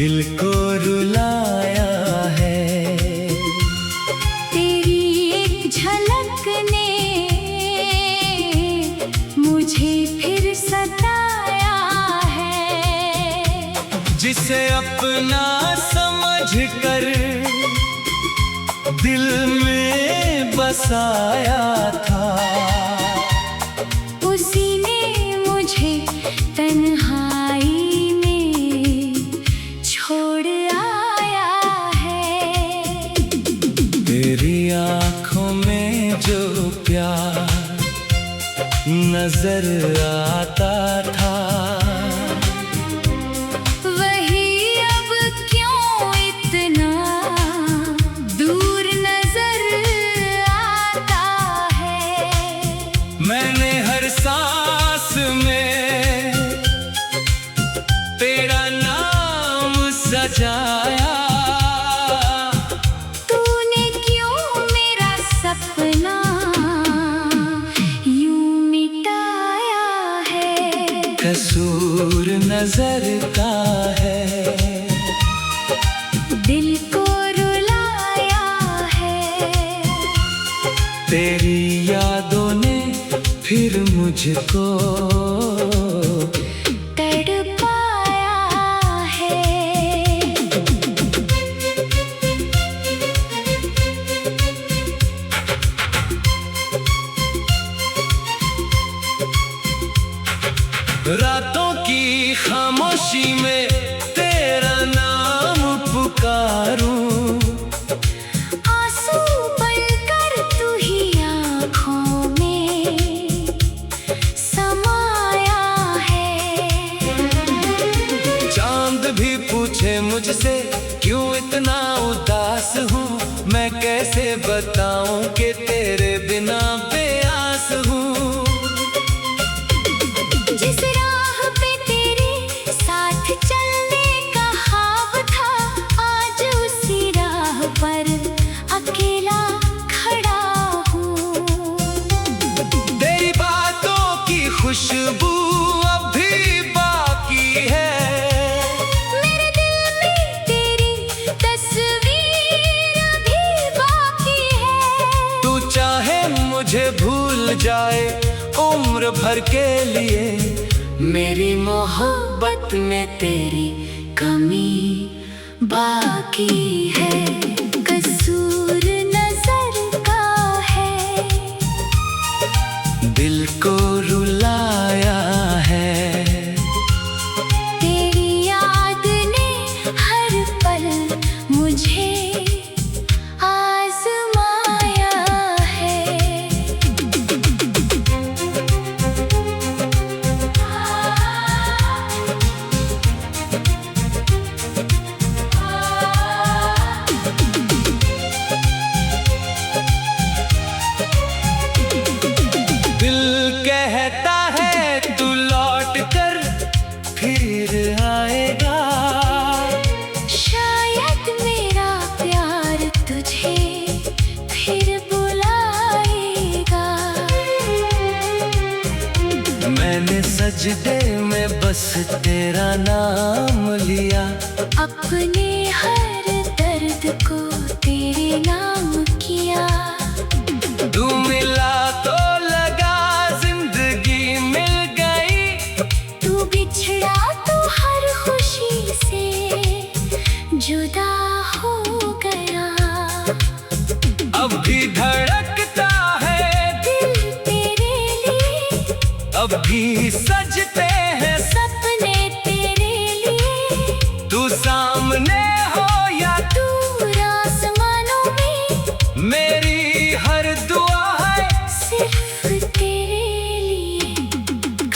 दिल को रुलाया है। तेरी एक झलक ने मुझे फिर सताया है। जिसे अपना समझकर दिल में बसाया था, उसी ने मुझे तन्हाई में छोड़ आया है। तेरी आँखों में जो प्यार नजर आता था, वही अब क्यों इतना दूर नजर आता है। मैंने हर सांस में तेरा नाम सजाया। तूने क्यों मेरा सपना यूं मिटाया है। कसूर नजर का है, दिल को रुलाया है। तेरी यादों ने फिर मुझको तड़पाया है। रातों की खामोशी में तेरा नाम पुकारूं। आंसू बनकर तू ही आँखों में समाया है। चांद भी पूछे मुझसे क्यों इतना उदास हूँ, मैं कैसे बताऊं कि तेरे बिना बेआस हूँ। जिस राह पे तेरे साथ चलने का ख्वाब था, आज उसी राह पर अकेला खड़ा हूँ। तेरी बातों की खुशबू अब भी बाकी है। मेरे दिल में तेरी तस्वीर भी बाकी है। तू चाहे मुझे भूल जाए उम्र भर के लिए, मेरी मोहब्बत में तेरी कमी बाकी है। कसूर नजर का है, दिल को रुलाया है। तेरी याद ने हर पल मुझे आजमाया है। दिल कहता है तू लौट कर फिर आएगा। शायद मेरा प्यार तुझे फिर बुलाएगा। मैंने सजदे में बस तेरा नाम लिया, अपने हर दर्द को तेरे नाम किया। तू मिला तो लगा जिंदगी मिल गई, तू बिछड़ा तो हर खुशी से जुदा हो गया। अब भी धड़कता है दिल तेरे लिए, अब भी सजते हैं सपने तेरे लिए। तू सामने हो या दूर आसमानों में मेरी हर दुआ है सिर्फ तेरे लिए।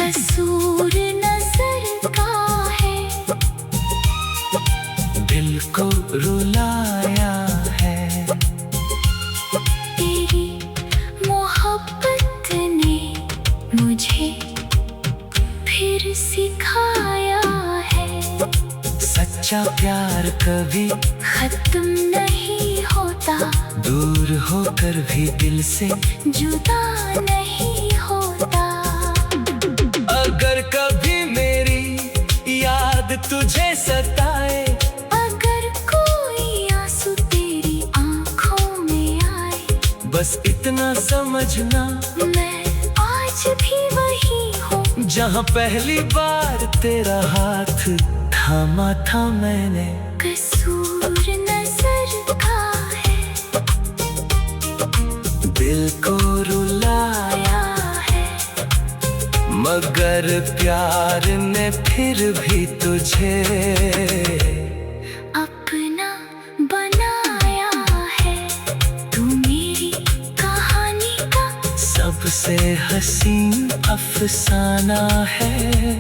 कसूर नजर का है, दिल को रुलाया है। तेरी मोहब्बत ने मुझे फिर सिखाया है। सच्चा प्यार कभी खत्म नहीं होता, दूर होकर भी दिल से जुदा नहीं होता। अगर कभी मेरी याद तुझे सताए बस इतना समझना मैं आज भी वही हूँ जहाँ पहली बार तेरा हाथ थामा था मैंने। कसूर नजर का है, दिल को रुलाया है, मगर प्यार ने फिर भी तुझे अपना बनाया है। तू मेरी कहानी का सबसे हसीन अफसाना है।